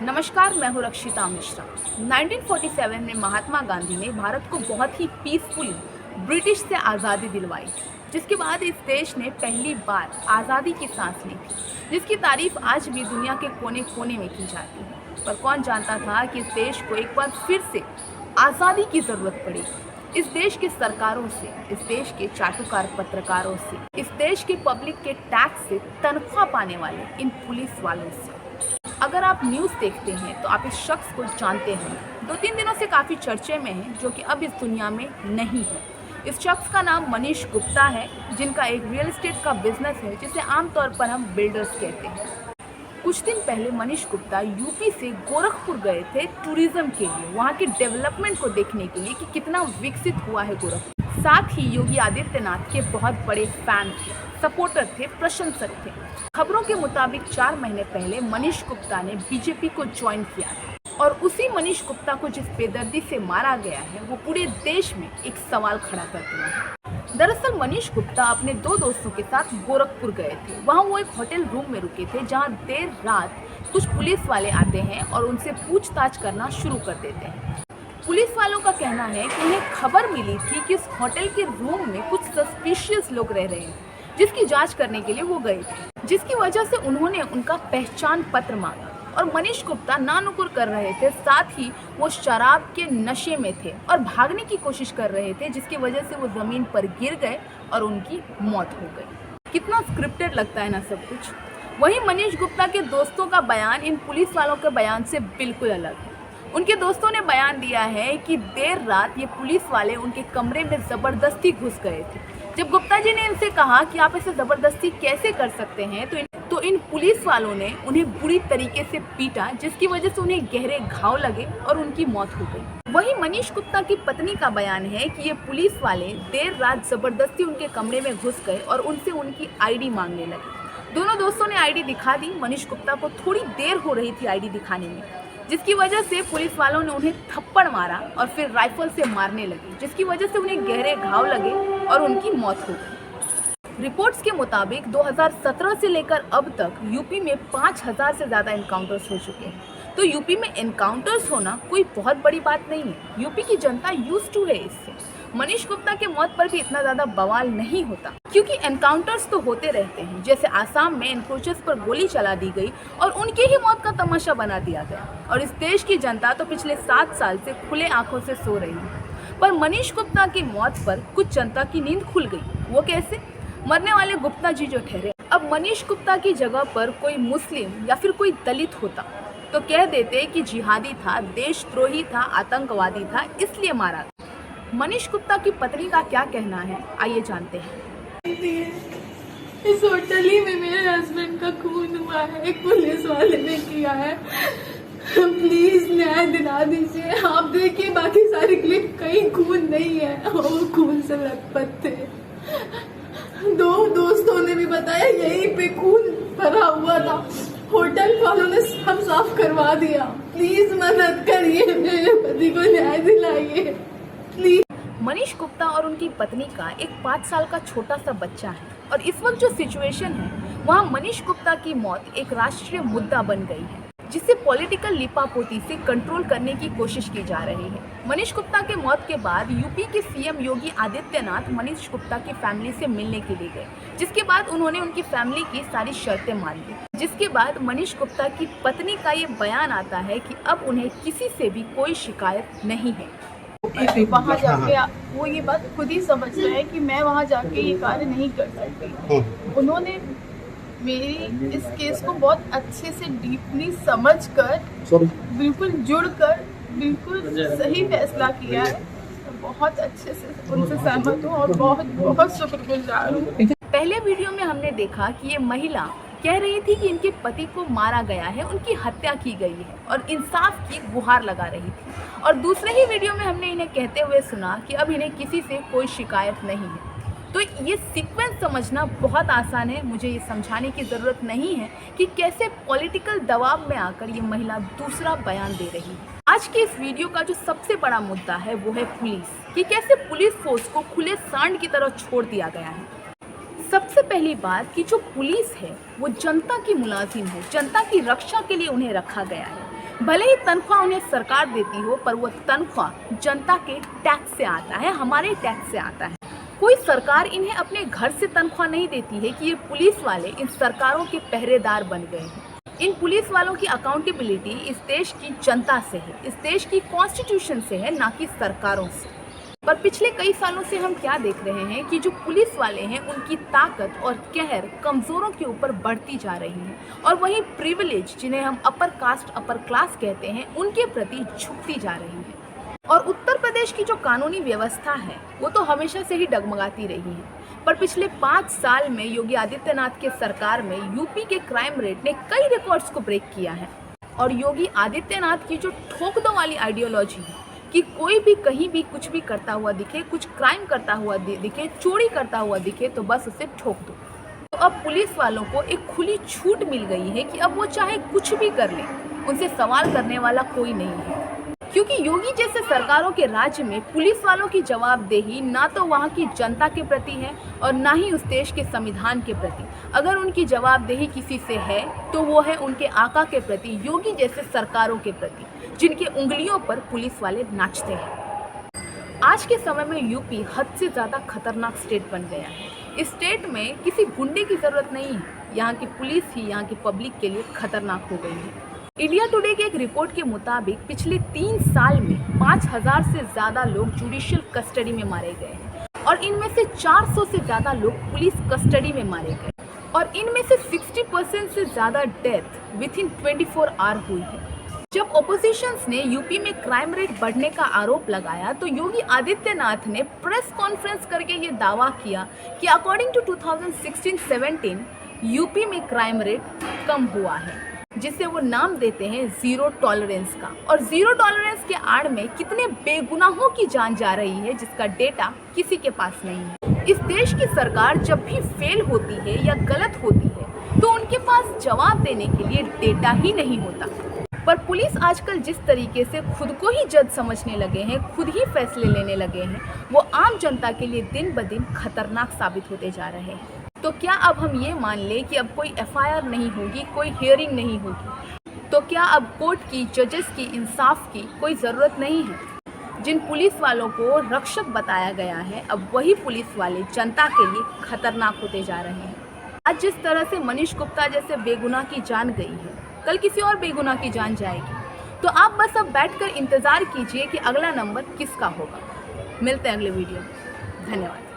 नमस्कार, मैं हूँ रक्षिता मिश्रा। 1947 में महात्मा गांधी ने भारत को बहुत ही पीसफुली ब्रिटिश से आज़ादी दिलवाई, जिसके बाद इस देश ने पहली बार आज़ादी की सांस ली थी, जिसकी तारीफ आज भी दुनिया के कोने कोने में की जाती है। पर कौन जानता था कि इस देश को एक बार फिर से आज़ादी की ज़रूरत पड़ेगी। इस देश के सरकारों से, इस देश के चाटुकार पत्रकारों से, इस देश के पब्लिक के टैक्स से तनख्वाह पाने वाले इन पुलिस वालों से। अगर आप न्यूज़ देखते हैं तो आप इस शख्स को जानते हैं। 2-3 दिनों से काफ़ी चर्चे में है, जो कि अब इस दुनिया में नहीं है। इस शख्स का नाम मनीष गुप्ता है, जिनका एक रियल एस्टेट का बिजनेस है, जिसे आमतौर पर हम बिल्डर्स कहते हैं। कुछ दिन पहले मनीष गुप्ता यूपी से गोरखपुर गए थे टूरिज्म के लिए, वहाँ के डेवलपमेंट को देखने के लिए कि कितना विकसित हुआ है गोरखपुर। साथ ही योगी आदित्यनाथ के बहुत बड़े फैन थे, सपोर्टर थे, प्रशंसक थे। खबरों के मुताबिक 4 महीने पहले मनीष गुप्ता ने बीजेपी को ज्वाइन किया था और उसी मनीष गुप्ता को जिस बेदर्दी से मारा गया है, वो पूरे देश में एक सवाल खड़ा कर दिया है। दरअसल मनीष गुप्ता अपने 2 दोस्तों के साथ गोरखपुर गए थे। वहाँ वो एक होटल रूम में रुके थे, जहाँ देर रात कुछ पुलिस वाले आते हैं और उनसे पूछताछ करना शुरू कर देते हैं। पुलिस वालों का कहना है कि उन्हें खबर मिली थी कि उस होटल के रूम में कुछ सस्पिशियस लोग रह रहे हैं, जिसकी जांच करने के लिए वो गए थे, जिसकी वजह से उन्होंने उनका पहचान पत्र मांगा और मनीष गुप्ता नानुकुर कर रहे थे। साथ ही वो शराब के नशे में थे और भागने की कोशिश कर रहे थे, जिसकी वजह से वो ज़मीन पर गिर गए और उनकी मौत हो गई। कितना स्क्रिप्टेड लगता है ना सब कुछ। वहीं मनीष गुप्ता के दोस्तों का बयान इन पुलिस वालों के बयान से बिल्कुल अलग है। उनके दोस्तों ने बयान दिया है कि देर रात ये पुलिस वाले उनके कमरे में ज़बरदस्ती घुस गए थे। जब गुप्ता जी ने इनसे कहा कि आप इसे ज़बरदस्ती कैसे कर सकते हैं, तो इन पुलिस वालों ने उन्हें बुरी तरीके से पीटा, जिसकी वजह से उन्हें गहरे घाव लगे और उनकी मौत हो गई। वहीं मनीष गुप्ता की पत्नी का बयान है कि ये पुलिस वाले देर रात ज़बरदस्ती उनके कमरे में घुस गए और उनसे उनकी आईडी मांगने लगे। दोनों दोस्तों ने आईडी दिखा दी। मनीष गुप्ता को थोड़ी देर हो रही थी आईडी दिखाने में, जिसकी वजह से पुलिस वालों ने उन्हें थप्पड़ मारा और फिर राइफल से मारने लगे, जिसकी वजह से उन्हें गहरे घाव लगे और उनकी मौत हो गई। रिपोर्ट्स के मुताबिक 2017 से लेकर अब तक यूपी में 5000 से ज़्यादा एनकाउंटर्स हो चुके हैं। तो यूपी में एनकाउंटर्स होना कोई बहुत बड़ी बात नहीं है। यूपी की जनता यूज्ड टू है इससे। मनीष गुप्ता के मौत पर भी इतना ज़्यादा बवाल नहीं होता, क्योंकि एनकाउंटर्स तो होते रहते हैं। जैसे आसाम में एनक्रोचर्स पर गोली चला दी गई और उनकी ही मौत का तमाशा बना दिया गया। और इस देश की जनता तो पिछले 7 साल से खुले आंखों से सो रही है। पर मनीष गुप्ता की मौत पर कुछ जनता की नींद खुल गई। वो कैसे? मरने वाले गुप्ता जी जो ठहरे। अब मनीष गुप्ता की जगह पर कोई मुस्लिम या फिर कोई दलित होता तो कह देते कि जिहादी था, देशद्रोही था, आतंकवादी था, इसलिए मारा। मनीष गुप्ता की पत्नी का क्या कहना है, आइए जानते हैं। इस होटल ही में मेरे हस्बैंड का खून हुआ है, एक पुलिस वाले ने किया है। प्लीज न्याय दिला दीजिए। आप देखिए बाकी सारी क्लिप, कहीं खून नहीं है, वो खून से लथपथ थे। 2 दोस्तों ने भी बताया यहीं पे खून भरा हुआ था। होटल वालों ने सब साफ करवा दिया। प्लीज मदद करिए, मेरे पति को न्याय दिलाइए प्लीज। मनीष गुप्ता और उनकी पत्नी का एक 5 साल का छोटा सा बच्चा है और इस वक्त जो सिचुएशन है, वहाँ मनीष गुप्ता की मौत एक राष्ट्रीय मुद्दा बन गई है, जिसे पॉलिटिकल लिपापोती से कंट्रोल करने की कोशिश की जा रही है। मनीष गुप्ता के मौत के बाद यूपी के सीएम योगी आदित्यनाथ मनीष गुप्ता की फैमिली से मिलने के लिए गए, जिसके बाद उन्होंने उनकी फैमिली की सारी शर्तें मान ली। जिसके बाद मनीष गुप्ता की पत्नी का ये बयान आता है कि अब उन्हें किसी से भी कोई शिकायत नहीं है। वहाँ जाके वो ये बात खुद ही समझ रहे हैं कि मैं वहाँ जाके ये कार्य नहीं कर सकती। उन्होंने मेरी इस केस को बहुत अच्छे से डीपली समझकर, बिल्कुल जुड़कर, बिल्कुल सही फैसला किया है। बहुत अच्छे से उनसे सहमत हूँ और बहुत बहुत शुक्रगुजार हूँ। पहले वीडियो में हमने देखा कि ये महिला कह रही थी कि इनके पति को मारा गया है, उनकी हत्या की गई है और इंसाफ की गुहार लगा रही थी। और दूसरे ही वीडियो में हमने इन्हें कहते हुए सुना कि अब इन्हें किसी से कोई शिकायत नहीं है। तो ये सीक्वेंस समझना बहुत आसान है। मुझे ये समझाने की ज़रूरत नहीं है कि कैसे पॉलिटिकल दबाव में आकर ये महिला दूसरा बयान दे रही है। आज के इस वीडियो का जो सबसे बड़ा मुद्दा है वो है पुलिस, कि कैसे पुलिस फोर्स को खुले सांड की तरह छोड़ दिया गया है। सबसे पहली बात कि जो पुलिस है वो जनता की मुलाजिम है, जनता की रक्षा के लिए उन्हें रखा गया है। भले ही तनख्वाह उन्हें सरकार देती हो, पर वो तनख्वाह जनता के टैक्स से आता है, हमारे टैक्स से आता है। कोई सरकार इन्हें अपने घर से तनख्वाह नहीं देती है कि ये पुलिस वाले इन सरकारों के पहरेदार बन गए हैं। इन पुलिस वालों की अकाउंटेबिलिटी इस देश की जनता से है, इस देश की कॉन्स्टिट्यूशन से है, ना कि सरकारों से। पर पिछले कई सालों से हम क्या देख रहे हैं कि जो पुलिस वाले हैं उनकी ताकत और कहर कमजोरों के ऊपर बढ़ती जा रही है, और वहीं प्रिविलेज, जिन्हें हम अपर कास्ट अपर क्लास कहते हैं, उनके प्रति झुकती जा रही है। और उत्तर प्रदेश की जो कानूनी व्यवस्था है वो तो हमेशा से ही डगमगाती रही है, पर पिछले 5 साल में योगी आदित्यनाथ के सरकार में यूपी के क्राइम रेट ने कई रिकॉर्ड्स को ब्रेक किया है। और योगी आदित्यनाथ की जो ठोक दो वाली आइडियोलॉजी है कि कोई भी कहीं भी कुछ भी करता हुआ दिखे, कुछ क्राइम करता हुआ दिखे, चोरी करता हुआ दिखे, तो बस उसे ठोक दो। तो अब पुलिस वालों को एक खुली छूट मिल गई है कि अब वो चाहे कुछ भी कर ले, उनसे सवाल करने वाला कोई नहीं है। क्योंकि योगी जैसे सरकारों के राज्य में पुलिस वालों की जवाबदेही ना तो वहाँ की जनता के प्रति है और ना ही उस देश के संविधान के प्रति। अगर उनकी जवाबदेही किसी से है तो वो है उनके आका के प्रति, योगी जैसे सरकारों के प्रति, जिनके उंगलियों पर पुलिस वाले नाचते हैं। आज के समय में यूपी हद से ज़्यादा खतरनाक स्टेट बन गया है। इस स्टेट में किसी गुंडे की ज़रूरत नहीं है, यहाँ की पुलिस ही यहाँ की पब्लिक के लिए खतरनाक हो गई है। इंडिया टुडे के एक रिपोर्ट के मुताबिक पिछले 3 साल में 5000 से ज़्यादा लोग जुडिशियल कस्टडी में मारे गए हैं, और इनमें से 400 से ज़्यादा लोग पुलिस कस्टडी में मारे गए, और इनमें से 60% से ज़्यादा डेथ विथिन 24 आवर हुई है। जब ओपोजिशंस ने यूपी में क्राइम रेट बढ़ने का आरोप लगाया तो योगी आदित्यनाथ ने प्रेस कॉन्फ्रेंस करके ये दावा किया कि अकॉर्डिंग टू 2016-17 यूपी में क्राइम रेट कम हुआ है, जिसे वो नाम देते हैं जीरो टॉलरेंस का। और जीरो टॉलरेंस के आड़ में कितने बेगुनाहों की जान जा रही है जिसका डेटा किसी के पास नहीं है। इस देश की सरकार जब भी फेल होती है या गलत होती है तो उनके पास जवाब देने के लिए डेटा ही नहीं होता। पर पुलिस आजकल जिस तरीके से खुद को ही जज समझने लगे हैं, खुद ही फैसले लेने लगे हैं, वो आम जनता के लिए दिन ब दिन खतरनाक साबित होते जा रहे हैं। तो क्या अब हम ये मान लें कि अब कोई एफआईआर नहीं होगी, कोई हियरिंग नहीं होगी? तो क्या अब कोर्ट की, जजेस की, इंसाफ की कोई ज़रूरत नहीं है? जिन पुलिस वालों को रक्षक बताया गया है, अब वही पुलिस वाले जनता के लिए खतरनाक होते जा रहे हैं। आज जिस तरह से मनीष गुप्ता जैसे बेगुनाह की जान गई है, कल किसी और बेगुनाह की जान जाएगी। तो आप बस अब बैठकर इंतज़ार कीजिए कि अगला नंबर किसका होगा। मिलते हैं अगले वीडियो में। धन्यवाद।